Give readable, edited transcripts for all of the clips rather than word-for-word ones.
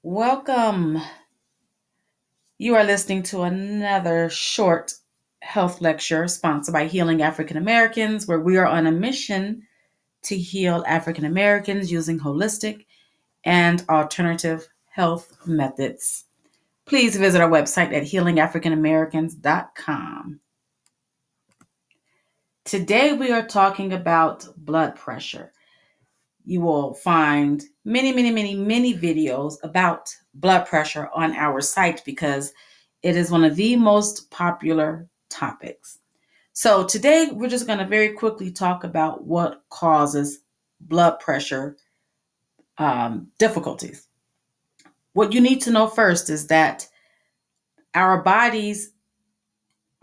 Welcome. You are listening to another short health lecture sponsored by Healing African Americans, where we are on a mission to heal African Americans using holistic and alternative health methods. Please visit our website at healingafricanamericans.com. Today we are talking about blood pressure. You will find many videos about blood pressure on our site because it is one of the most popular topics. So today we're just going to very quickly talk about what causes blood pressure difficulties. What you need to know first is that our bodies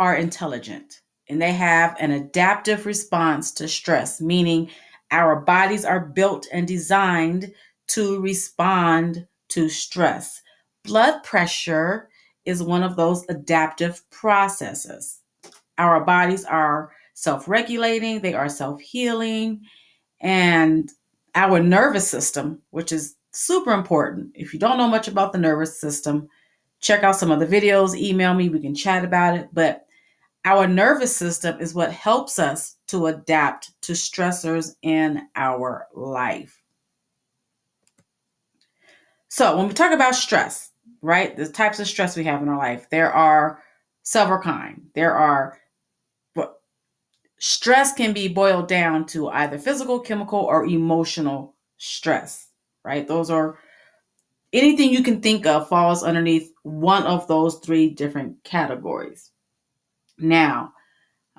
are intelligent and they have an adaptive response to stress, meaning our bodies are built and designed to respond to stress. Blood pressure is one of those adaptive processes. Our bodies are self regulating, they are self healing, and our nervous system, which is super important. If you don't know much about the nervous system, check out some of the videos, email me, we can chat about it. But our nervous system is what helps us to adapt to stressors in our life. So, when we talk about stress, right, the types of stress we have in our life, there are several kinds. Stress can be boiled down to either physical, chemical, or emotional stress, right? Those are anything you can think of falls underneath one of those three different categories. Now,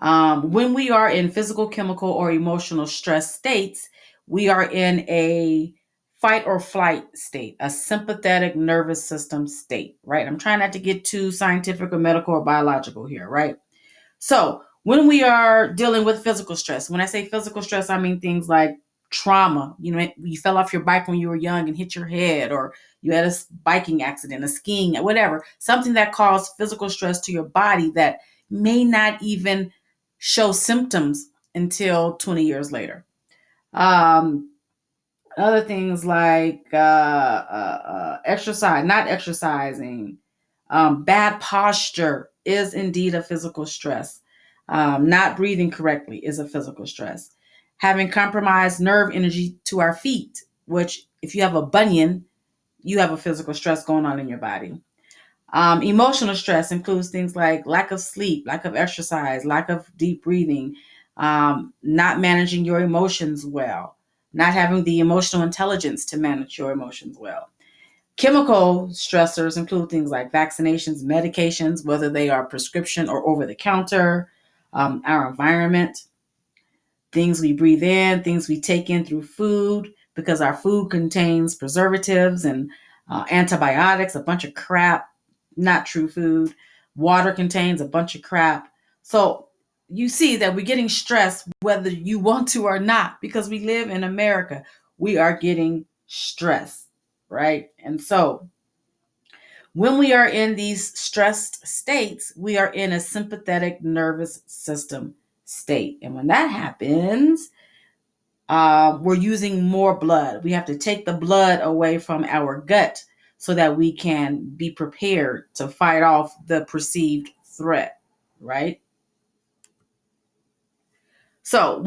when we are in physical, chemical, or emotional stress states, we are in a fight or flight state, a sympathetic nervous system state, right? I'm trying not to get too scientific or medical or biological here, right? So, when we are dealing with physical stress, when I say physical stress, I mean things like trauma. You fell off your bike when you were young and hit your head, or you had a biking accident, a skiing, whatever, something that caused physical stress to your body that may not even show symptoms until 20 years later. Um, Other things like exercise, not exercising, bad posture is indeed a physical stress. Not breathing correctly is a physical stress. Having compromised nerve energy to our feet, which if you have a bunion, you have a physical stress going on in your body. Emotional stress includes things like lack of sleep, lack of exercise, lack of deep breathing, not managing your emotions well, not having the emotional intelligence to manage your emotions well. Chemical stressors include things like vaccinations, medications, whether they are prescription or over the counter, our environment, things we breathe in, things we take in through food, because our food contains preservatives and antibiotics, a bunch of crap, not true food. Water contains a bunch of crap. So you see that we're getting stressed whether you want to or not, because we live in America. We are getting stressed, right? And so when we are in these stressed states, we are in a sympathetic nervous system state. And when that happens, we're using more blood. We have to take the blood away from our gut so that we can be prepared to fight off the perceived threat, right? So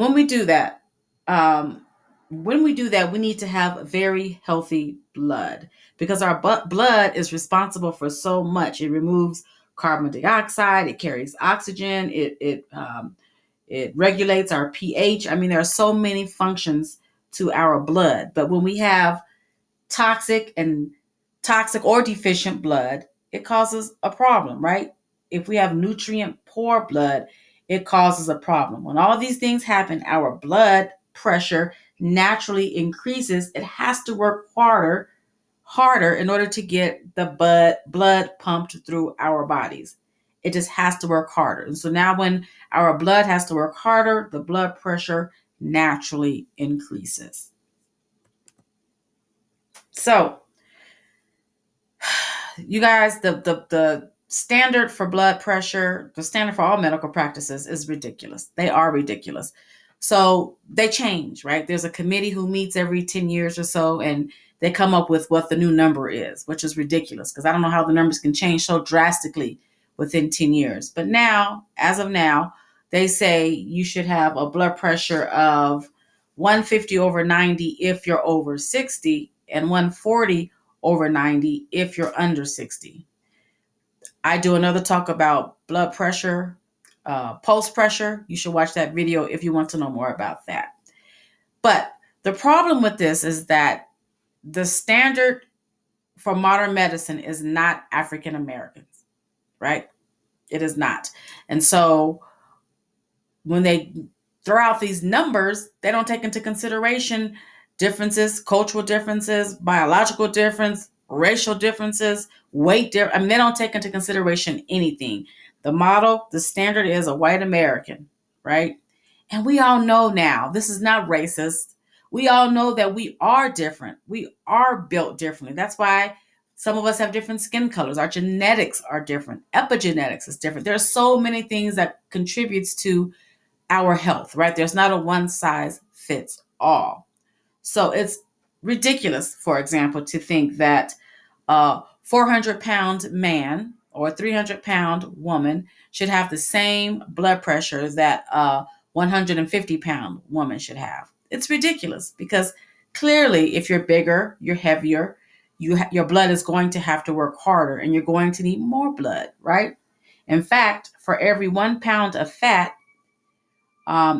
um, we need to have very healthy blood, because our blood is responsible for so much. It removes carbon dioxide, it carries oxygen, it regulates our pH. I mean, there are so many functions to our blood. But when we have toxic and toxic or deficient blood, it causes a problem, right? If we have nutrient poor blood, it causes a problem. When all these things happen, our blood pressure naturally increases. It has to work harder in order to get the blood pumped through our bodies. It just has to work harder. And so now when our blood has to work harder, the blood pressure naturally increases. So, you guys, the standard for blood pressure, the standard for all medical practices is ridiculous. They are ridiculous. So they change, right? There's a committee who meets every 10 years or so, and they come up with what the new number is, which is ridiculous because I don't know how the numbers can change so drastically within 10 years. But now, as of now, they say you should have a blood pressure of 150 over 90 if you're over 60 and 140 over 90 if you're under 60. I do another talk about blood pressure, pulse pressure. You should watch that video if you want to know more about that. But the problem with this is that the standard for modern medicine is not African Americans, right? It is not. And so when they throw out these numbers, they don't take into consideration differences, cultural differences, biological difference, racial differences, weight difference. I mean, they don't take into consideration anything. The model, the standard is a white American, right? And we all know now, this is not racist. We all know that we are different. We are built differently. That's why some of us have different skin colors. Our genetics are different. Epigenetics is different. There are so many things that contributes to our health, right? There's not a one size fits all. So it's ridiculous, for example, to think that a 400-pound man or a 300-pound woman should have the same blood pressure that a 150-pound woman should have. It's ridiculous because clearly, if you're bigger, you're heavier, your blood is going to have to work harder and you're going to need more blood, right? In fact, for every 1 pound of fat,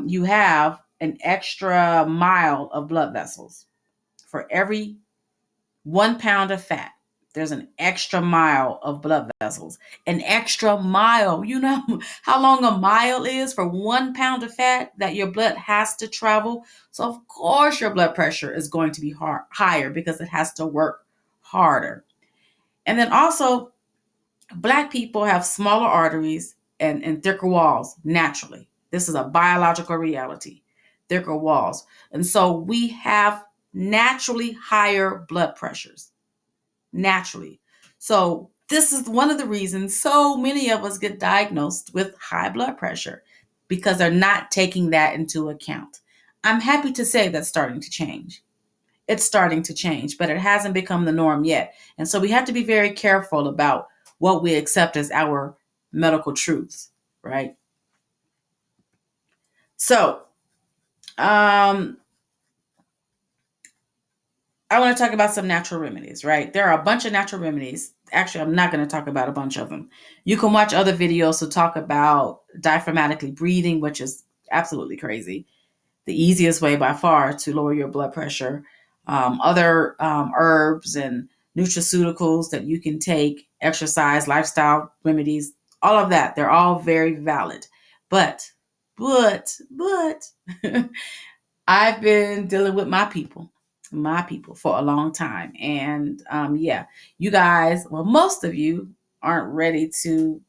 you have an extra mile of blood vessels. For every 1 pound of fat, there's an extra mile of blood vessels. An extra mile. You know how long a mile is for 1 pound of fat that your blood has to travel? So, of course, your blood pressure is going to be higher because it has to work harder. And then also, Black people have smaller arteries and thicker walls naturally. This is a biological reality, thicker walls. And so we have naturally higher blood pressures, naturally. So this is one of the reasons so many of us get diagnosed with high blood pressure because they're not taking that into account. I'm happy to say that's starting to change. It's starting to change, but it hasn't become the norm yet. And so we have to be very careful about what we accept as our medical truths, right? So, I want to talk about some natural remedies, right? There are a bunch of natural remedies. Actually, I'm not going to talk about a bunch of them. You can watch other videos to talk about diaphragmatically breathing, which is absolutely crazy. The easiest way by far to lower your blood pressure. Other herbs and nutraceuticals that you can take, exercise, lifestyle remedies, all of that. They're all very valid. But I've been dealing with my people for a long time. And yeah, you guys, well, most of you aren't ready to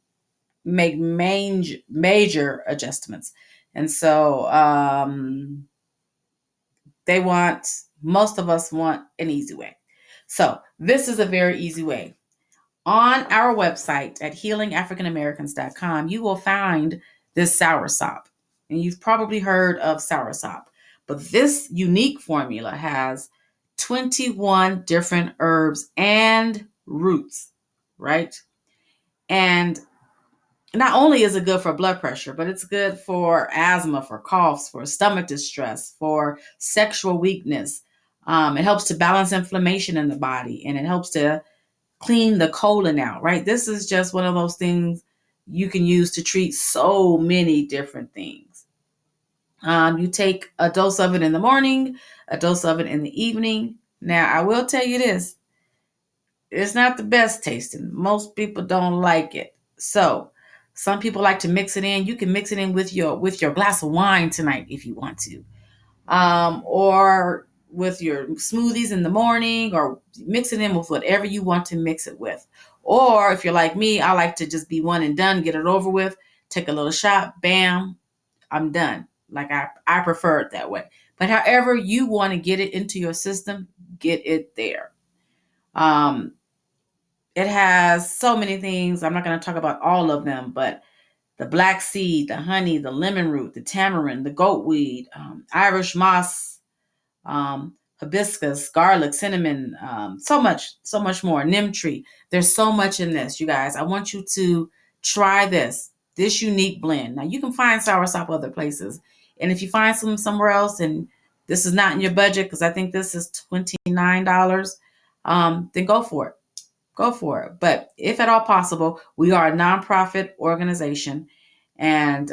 make major adjustments. And so most of us want an easy way. So this is a very easy way. On our website at healingafricanamericans.com, you will find this soursop. And you've probably heard of soursop. But this unique formula has 21 different herbs and roots, right? And not only is it good for blood pressure, but it's good for asthma, for coughs, for stomach distress, for sexual weakness. It helps to balance inflammation in the body and it helps to clean the colon out, right? This is just one of those things you can use to treat so many different things. You take a dose of it in the morning, a dose of it in the evening. Now, I will tell you this, it's not the best tasting. Most people don't like it. So, some people like to mix it in. You can mix it in with your glass of wine tonight if you want to. Or with your smoothies in the morning, or mix it in with whatever you want to mix it with. Or if you're like me, I like to just be one and done, get it over with, take a little shot, bam, I'm done. Like I prefer it that way. But however you want to get it into your system, get it there. Um, it has so many things. I'm not going to talk about all of them, but the black seed, the honey, the lemon root, the tamarind, the goatweed, Irish moss, hibiscus, garlic, cinnamon, so much more. Neem tree. There's so much in this, you guys. I want you to try this unique blend. Now you can find soursop other places, and if you find some somewhere else, and this is not in your budget, because I think this is $29, then go for it. Go for it. But if at all possible, we are a nonprofit organization, and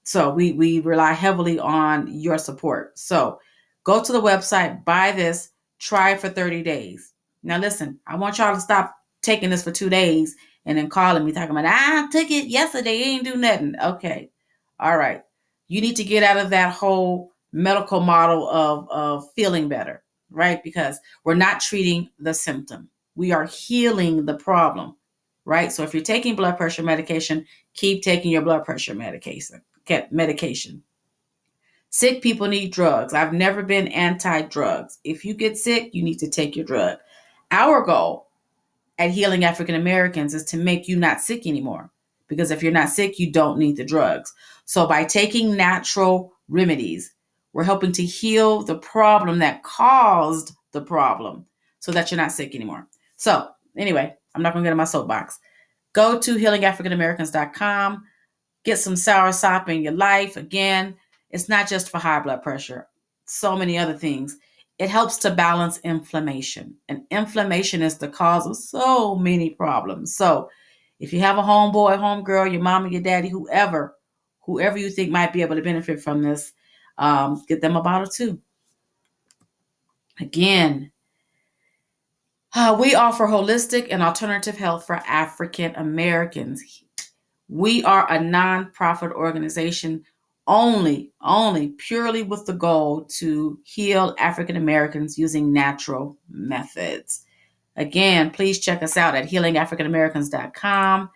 so we rely heavily on your support. So go to the website, buy this, try it for 30 days. Now listen, I want y'all to stop taking this for 2 days and then calling me talking about, I took it yesterday, ain't do nothing. Okay. All right. You need to get out of that whole medical model of feeling better, right? Because we're not treating the symptom. We are healing the problem, right? So if you're taking blood pressure medication, keep taking your blood pressure medication. Sick people need drugs. I've never been anti-drugs. If you get sick, you need to take your drug. Our goal at Healing African Americans is to make you not sick anymore. Because if you're not sick, you don't need the drugs. So by taking natural remedies, we're helping to heal the problem that caused the problem so that you're not sick anymore. So anyway, I'm not going to get in my soapbox. Go to healingafricanamericans.com. Get some soursop in your life. Again, it's not just for high blood pressure. So many other things. It helps to balance inflammation. And inflammation is the cause of so many problems. So if you have a homeboy, homegirl, your mama, your daddy, whoever you think might be able to benefit from this, get them a bottle too. Again, we offer holistic and alternative health for African Americans. We are a nonprofit organization only purely with the goal to heal African Americans using natural methods. Again, please check us out at healingafricanamericans.com.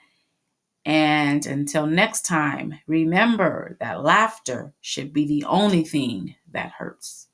And until next time, remember that laughter should be the only thing that hurts.